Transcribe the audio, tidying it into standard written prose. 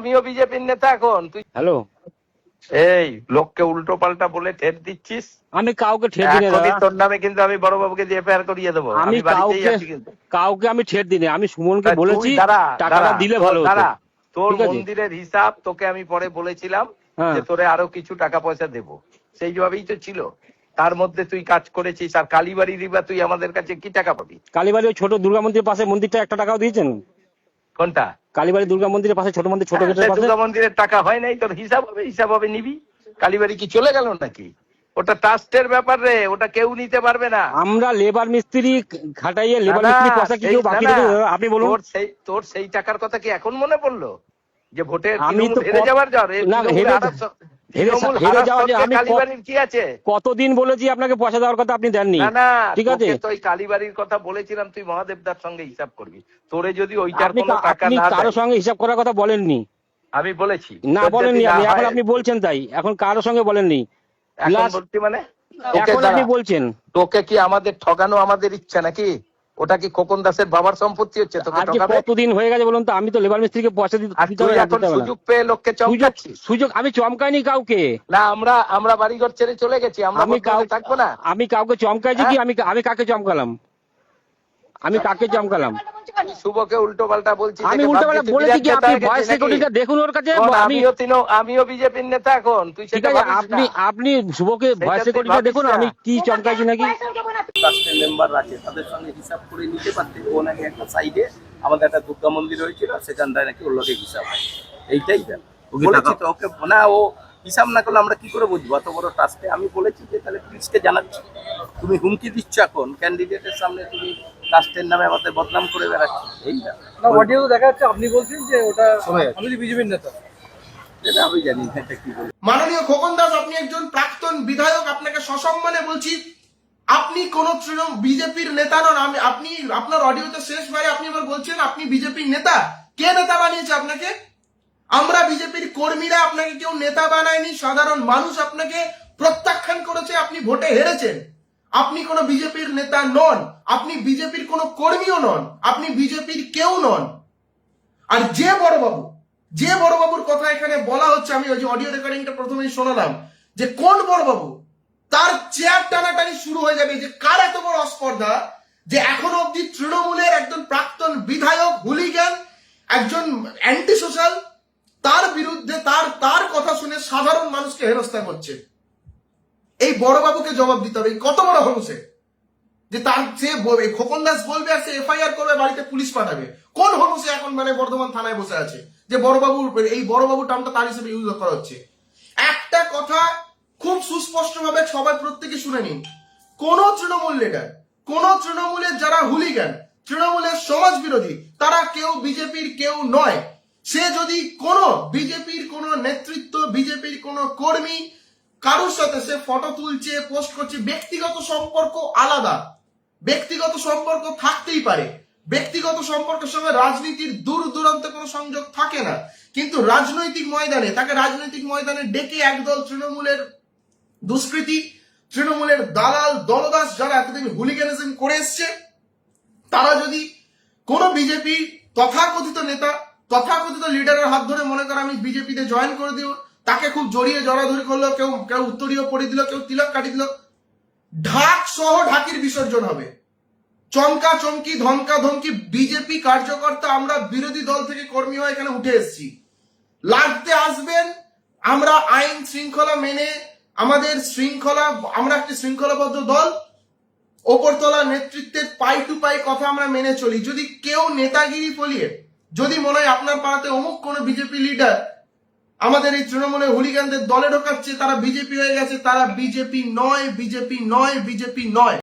আমিও বিজেপির নেতা এখন। তুই হ্যালো, এই লোককে উল্টো পাল্টা বলে ঠেট দিচ্ছিস। আমি কাউকে ঠেট দিই না এখনই দাদা। তোর নামে কিন্তু আমি বড়বাবুকে দিয়ে এফআইআর করিয়ে দেবো। আমি আমি বাড়িতেই কাউকে আছি কিন্তু। কাউকে আমি ঠেট দিই না। আমি সুমনকে তা তুই বলেছি দাঁড়া টাকাটা দাঁড়া দিলে তোর ভালো হতো। দাঁড়া তোর ঠিক আছে, মন্দিরের হিসাব তোকে আমি পরে বলেছিলাম হ্যাঁ। যে তোরে আরো কিছু টাকা পয়সা দেবো, সেই ভাবেই তো ছিল। তার মধ্যে তুই কাজ করেছিস। আর কালীবাড়ির বা তুই আমাদের কাছে কি টাকা পাবি? কালীবাড়ি ওই ছোট দুর্গা মন্দিরের পাশে মন্দিরটা 1 টাকাও দিয়েছেন? কোনটা? কালীবাড়ি দুর্গা মন্দিরের পাশে ছোট মন্দির, ছোট গেটের পাশে। দুর্গা মন্দিরের টাকা হয় নাই, তোর হিসাব হবে নিবি। কালীবাড়ি কি চলে গেল নাকি? ওটা ট্রাস্টের ব্যাপার রে, ওটা কেউ নিতে পারবে না। আমরা লেবার মিস্ত্রি খাটাইয়ে লেবার না, মিস্ত্রি পয়সা কি কেউ বাকি না, রেখে? আপনি বলুন। তোর সেই টাকার কথা কি এখন মনে পড়লো? যে ভোটে আমি তো হেরে যাওয়ার না, হেরে যাওয়া যে আমি কালীবাড়ির কি আছে? কতদিন বলেছি আপনাকে পয়সা দেওয়ার কথা, আপনি দেননি। না, ঠিক আছে, তোকে তো ওই কালীবাড়ির কথা বলেছিলাম, তুই মহাদেবদার সঙ্গে হিসাব করবি। তোরে যদি ওইটার আপনি কোনো টাকা আপনি না কারোর দেয়। সঙ্গে হিসাব করার কথা বলেননি। আমি বলেছি না তোর বলেননি, যদি না আপনি এখন হয়- আপনি বলছেন তাই। এখন কারোর সঙ্গে বলেননি। এখন Last- বলছি মানে তোকে এখন আপনি দাঁড়া। বলছেন। তোকে কি আমাদের ঠগানো আমাদের ইচ্ছা নাকি? ওটা কি খোকন দাসের বাবার সম্পত্তি হচ্ছে তোকে আজকে ঠকাবে? কতদিন হয়ে গেছে বলুন তো? আমি তো লেবার মিস্ত্রিকে পয়সা আর দিতে তুই হবে না, এখন দিতে হবে না। সুযোগ পেয়ে লোককে চমকাচ্ছিস। সুযোগ আমি চমকাইনি কাউকে। না, আমরা বাড়িঘর ছেড়ে চলে গেছি, আমরা বর্তমানে থাকবো না। আমি কাউকে চমকাইছি কি? হ্যাঁ? আমি কাকে চমকালাম? আমি কাকে চমকালাম? শুভকে উল্টো পাল্টা বলছি। আমি উল্টো পাল্টা বলেছি কি? আপনি ভয়েস রেকর্ডিংটা দেখুন ওর কাছে। আমিও বিজেপির নেতা এখন। তুই ঠিক সেটা আছে, ভাবিস না। আপনি শুভকে সেটা ভয়েস তুই রেকর্ডিংটা ভাবিস দেখুন না। আমি কি চমকাইছি নাকি। ট্রাস্টের মেম্বার আছে, তাদের সঙ্গে হিসাব করে নিতে পারতে। ও নাকি একটা সাইডে আমাদের একটা দুর্গা মন্দির হয়েছিল, সেখানটায় নাকি ওর লোকে হিসাব হয়। এইটাই বলেছি তো ওকে। না, ও হিসাব না করলে আমরা কি করে বুঝবো এত বড় ট্রাস্টে? আমি বলেছি যে তাহলে পুলিশকে জানাচ্ছি। তুমি হুমকি দিচ্ছ এখন ক্যান্ডিডেটের সামনে, তুমি ট্রাস্টের নামে আমাদের বদনাম করে বেড়াচ্ছ। এইটা না, অডিও দেখা যাচ্ছে আপনি বলছেন যে ওটা আমি বিজেপির নেতা। এটা আমি জানি না এটা কি বলে। মাননীয় খোকন দাস, আপনি একজন প্রাক্তন বিধায়ক, আপনাকে সসম্মানে বলছি, আপনি কোন বিজেপির নেতা নন। আপনি আপনার অডিওতে শেষবারে আপনি এবার বলছেন আপনি বিজেপির নেতা। কে নেতা বানিয়েছে আপনাকে? আমরা বিজেপির কর্মীরা আপনাকে কেউ নেতা বানায়নি। সাধারণ মানুষ আপনাকে প্রত্যাখ্যান করেছে, আপনি ভোটে হেরেছেন। আপনি কোন বিজেপির নেতা নন, আপনি বিজেপির কোন কর্মীও নন, আপনি বিজেপির কেউ নন। আর যে বড়বাবুর কথা এখানে বলা হচ্ছে, আমি ওই যে অডিও রেকর্ডিংটা প্রথমেই শোনালাম, যে কোন বড়বাবু, তার চেয়ার টানাটানি শুরু হয়ে যাবে। যে কার এত বড় অস্পর্ধা যে এখনো অব্দি তৃণমূলের একজন প্রাক্তন বিধায়ক, হুলিগান, একজন অ্যান্টি সোশ্যাল, তার বিরুদ্ধে তার কথা শুনে সাধারণ মানুষকে হেনস্থা করছে। এই বড়বাবুকে জবাব দিতে হবে। কত বড় হলো সে, যে তার খোকন দাস বলবে আর সে এফআইআর করবে, বাড়িতে পুলিশ পাঠাবে। কোন হলো সে এখন মানে বর্ধমান থানায় বসে আছে যে এই বড়বাবু টার্মটা তার হিসেবে ইউজ করা হচ্ছে? একটা কথা খুব সুস্পষ্ট ভাবে সবাই প্রত্যেকে শুনে নিন, কোন তৃণমূল লিডার, কোন তৃণমূলের যারা হুলিগান, তৃণমূলের সমাজ বিরোধী, তারা কেউ বিজেপির কেউ নয়। সে যদি কোন বিজেপির কোন নেতৃত্ব, বিজেপির কোন কর্মী কারোর সাথে সে ফটো তুলছে, পোস্ট করছে, ব্যক্তিগত সম্পর্ক আলাদা, ব্যক্তিগত সম্পর্ক থাকতেই পারে, ব্যক্তিগত সম্পর্কের সঙ্গে রাজনীতির দূর দূরান্তে কোনো সংযোগ থাকে না। কিন্তু রাজনৈতিক ময়দানে ডেকে একদল তৃণমূলের দুষ্কৃতী, তৃণমূলের দালাল দলদাস, যারা এতদিন হুলিগানিজম করে এসছে, তারা যদি কোন বিজেপি তথাকথিত নেতা, তথাকথিত লিডারের হাত ধরে মনে করে আমি বিজেপিতে জয়েন করে দিব, তাকে খুব জড়িয়ে জড়াধরি করলো, কেউ উত্তরীয় পড়ে দিল, কেউ তিলক কাটি দিল, ঢাক সহ ঢাকির বিসর্জন হবে। চমকা চমকি, ধমকা ধমকি, বিজেপি কার্যকর্তা, আমরা বিরোধী দল থেকে কর্মী হয়ে এখানে উঠে এসেছি, লাগতে আসবেন। আমরা আইন শৃঙ্খলা মেনে আমাদের আমরা একটি শৃঙ্খলাবদ্ধ দল, ওপরতলা নেতৃত্বের পাই টু পাই কথা আমরা মেনে চলি। যদি কেউ নেতাগিরি ফলিয়ে, যদি মনে হয় আপনার পাড়াতে অমুক কোন বিজেপি লিডার আমাদের এই তৃণমূলের হুলিগানদের দলে ঢোকাচ্ছে, তারা বিজেপি হয়ে গেছে, তারা বিজেপি নয়, বিজেপি নয়, বিজেপি নয়।